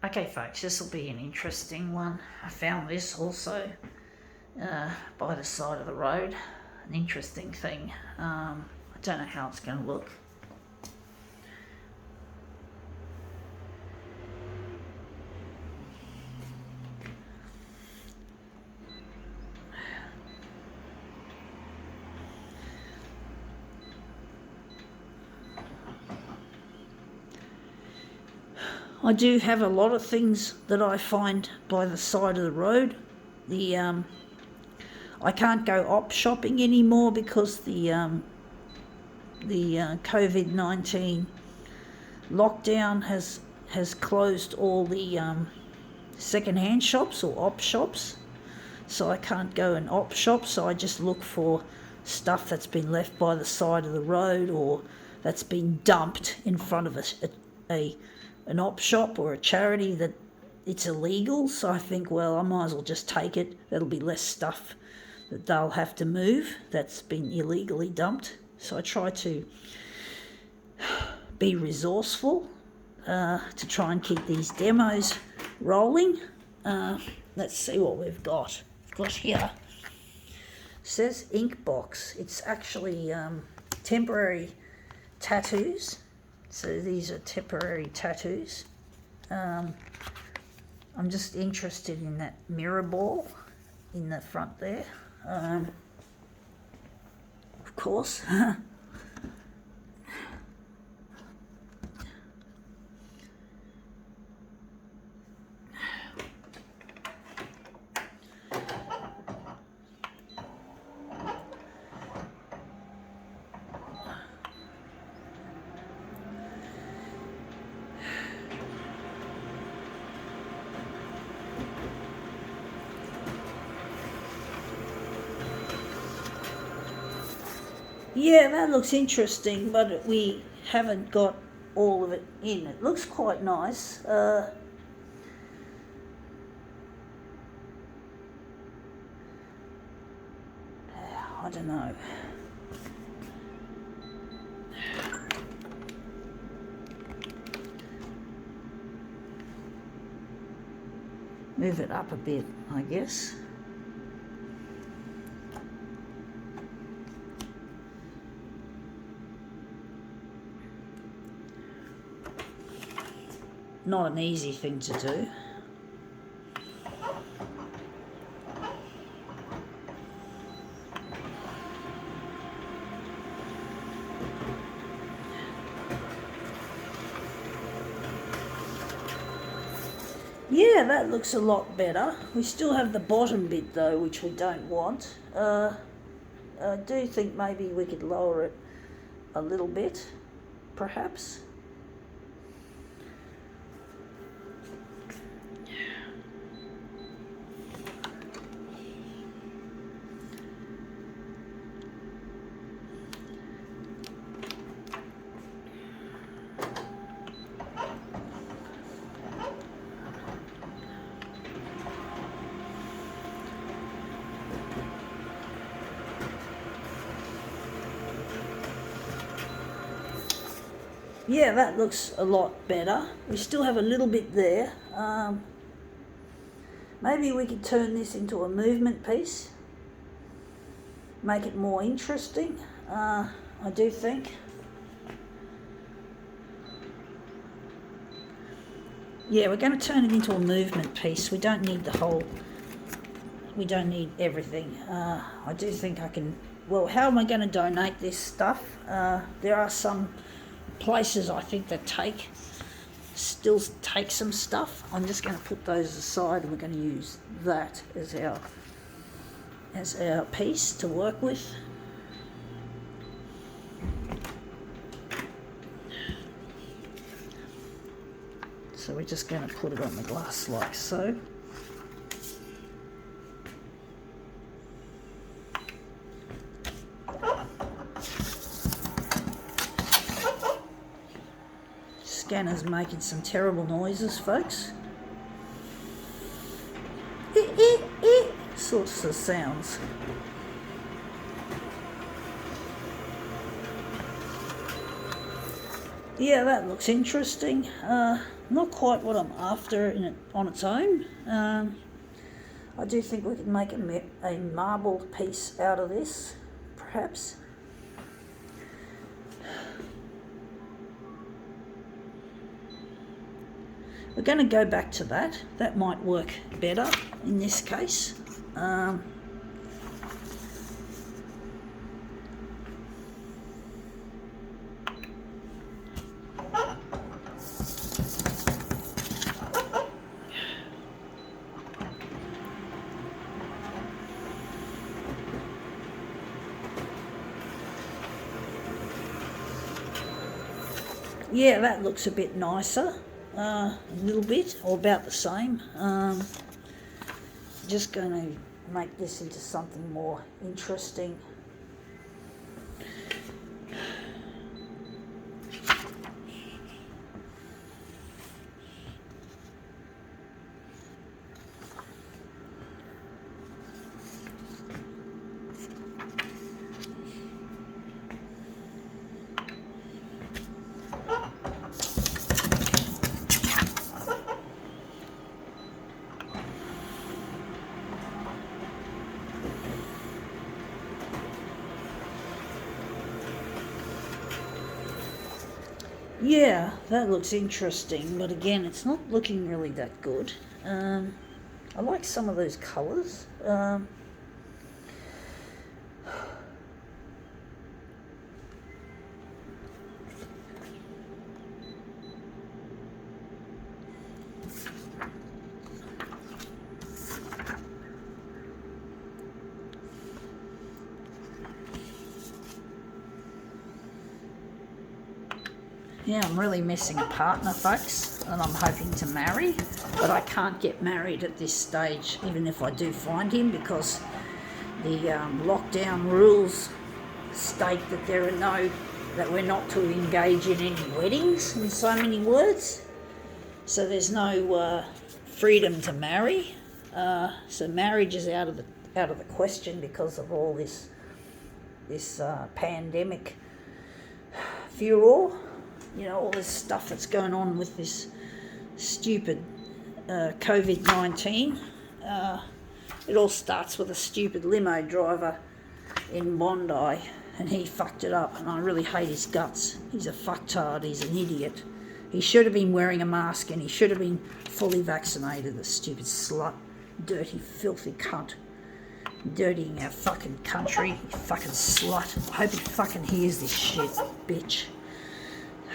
Okay folks, this will be an interesting one. I found this also by the side of the road. An interesting thing. I don't know how it's going to look. I do have a lot of things that I find by the side of the road. I can't go op shopping anymore because the COVID-19 lockdown has closed all the second-hand shops or op shops, so I can't go and op shop. So I just look for stuff that's been left by the side of the road or that's been dumped in front of an op shop or a charity that it's illegal. So I think, well, I might as well just take it. That'll be less stuff that they'll have to move that's been illegally dumped. So I try to be resourceful to try and keep these demos rolling. Let's see what we've got. We've got here, it says ink box. It's actually temporary tattoos. So these are temporary tattoos. I'm just interested in that mirror ball in the front there. Of course. Yeah, that looks interesting, but we haven't got all of it in. It looks quite nice. I don't know. Move it up a bit, I guess. Not an easy thing to do. Yeah, that looks a lot better. We still have the bottom bit though, which we don't want. I do think maybe we could lower it a little bit, perhaps. Yeah, that looks a lot better. We still have a little bit there. Maybe we could turn this into a movement piece, make it more interesting, I do think. Yeah, we're going to turn it into a movement piece. We don't need we don't need everything. I do think I can, well, how am I going to donate this stuff? There are some places I think that still take some stuff. I'm just going to put those aside and we're going to use that as our piece to work with. So we're just going to put it on the glass like so. Scanner's making some terrible noises, folks. Sorts of sounds. Yeah, that looks interesting. Not quite what I'm after on its own. I do think we could make a marble piece out of this, perhaps. We're going to go back to that. That might work better in this case. Yeah, that looks a bit nicer. A little bit, or about the same. Just going to make this into something more interesting. Yeah, that looks interesting, but again, it's not looking really that good. I like some of those colours. Yeah, I'm really missing a partner, folks, and I'm hoping to marry, but I can't get married at this stage, even if I do find him, because the lockdown rules state that that we're not to engage in any weddings, in so many words. So there's no freedom to marry. So marriage is out of the question because of all this pandemic furor. You know, all this stuff that's going on with this stupid COVID-19. It all starts with a stupid limo driver in Bondi, and he fucked it up, and I really hate his guts. He's a fucktard, he's an idiot. He should have been wearing a mask, and he should have been fully vaccinated, the stupid slut, dirty, filthy cunt. Dirtying our fucking country, you fucking slut. I hope he fucking hears this shit, bitch.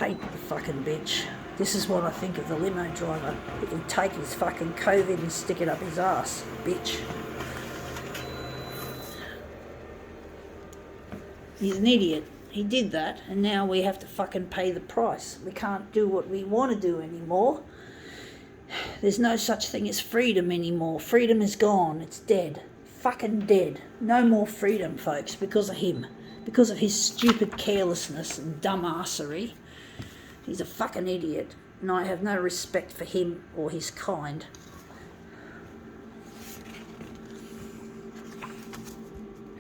Hate the fucking bitch. This is what I think of the limo driver. He can take his fucking COVID and stick it up his ass, bitch. He's an idiot. He did that, and now we have to fucking pay the price. We can't do what we want to do anymore. There's no such thing as freedom anymore. Freedom is gone. It's dead. Fucking dead. No more freedom, folks, because of him. Because of his stupid carelessness and dumbassery. He's a fucking idiot, and I have no respect for him or his kind.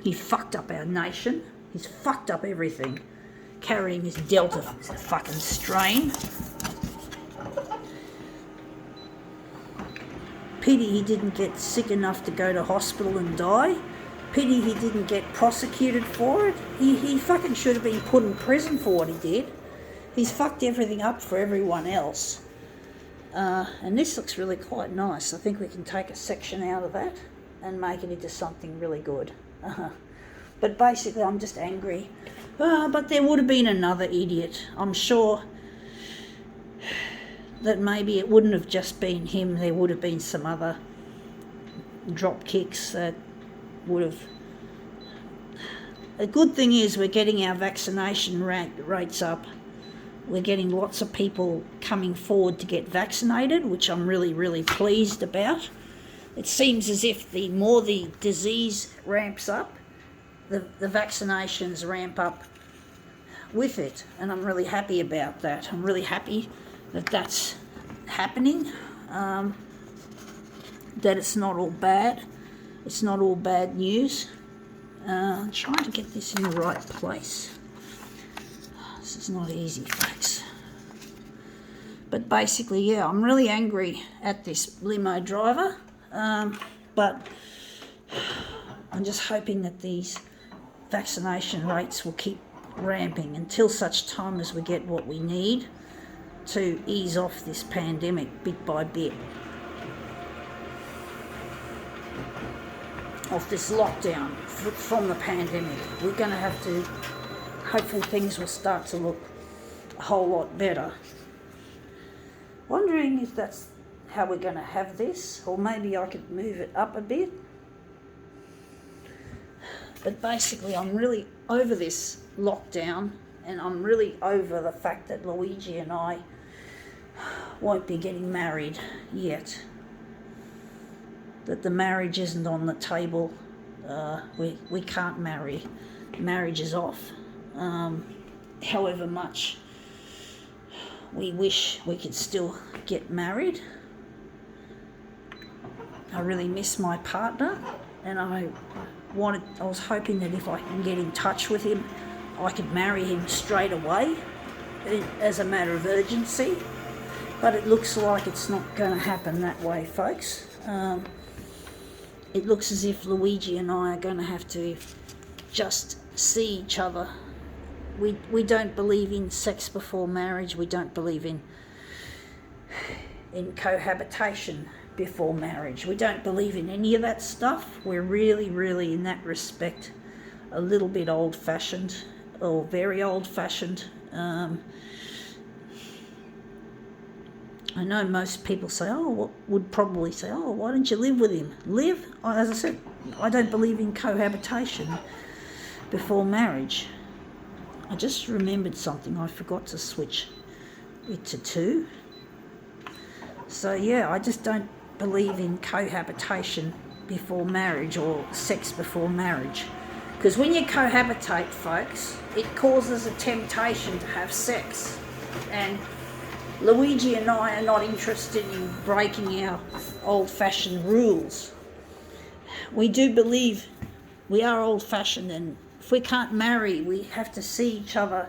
He fucked up our nation. He's fucked up everything. Carrying this Delta fucking strain. Pity he didn't get sick enough to go to hospital and die. Pity he didn't get prosecuted for it. He fucking should have been put in prison for what he did. He's fucked everything up for everyone else. And this looks really quite nice. I think we can take a section out of that and make it into something really good. But basically, I'm just angry. But there would have been another idiot. I'm sure that maybe it wouldn't have just been him. There would have been some other drop kicks that would have... A good thing is we're getting our vaccination rates up. We're getting lots of people coming forward to get vaccinated, which I'm really, really pleased about. It seems as if the more the disease ramps up, the vaccinations ramp up with it, and I'm really happy about that. I'm really happy that that's happening, that it's not all bad. It's not all bad news. I'm trying to get this in the right place. This is not easy, folks. But basically, yeah, I'm really angry at this limo driver, but I'm just hoping that these vaccination rates will keep ramping until such time as we get what we need to ease off this pandemic bit by bit, off this lockdown from the pandemic. We're going to have to, hopefully things will start to look a whole lot better. Wondering if that's how we're going to have this, or maybe I could move it up a bit. But basically, I'm really over this lockdown, and I'm really over the fact that Luigi and I won't be getting married yet. That the marriage isn't on the table. We can't marry. Marriage is off. However much we wish we could still get married. I really miss my partner, and I was hoping that if I can get in touch with him, I could marry him straight away as a matter of urgency. But it looks like it's not going to happen that way, folks. It looks as if Luigi and I are going to have to just see each other. We don't believe in sex before marriage. We don't believe in cohabitation before marriage. We don't believe in any of that stuff. We're really, really, in that respect, a little bit old-fashioned, or very old-fashioned. I know most people say, would probably say, why don't you live with him? Live? As I said, I don't believe in cohabitation before marriage. I just remembered something. I forgot to switch it to 2. So yeah, I just don't believe in cohabitation before marriage, or sex before marriage. Because when you cohabitate, folks, it causes a temptation to have sex. And Luigi and I are not interested in breaking our old-fashioned rules. We do believe we are old-fashioned, and if we can't marry, we have to see each other,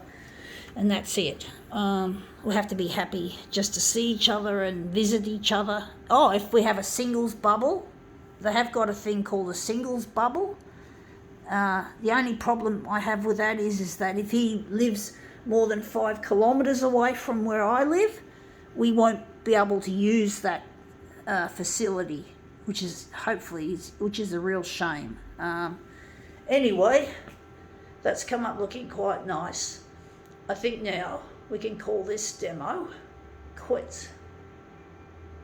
and that's it. We have to be happy just to see each other and visit each other. If we have a singles bubble, they have got a thing called a singles bubble. The only problem I have with that is that if he lives more than 5 kilometres away from where I live, we won't be able to use that facility, which is a real shame. Anyway, that's come up looking quite nice. I think now we can call this demo quits.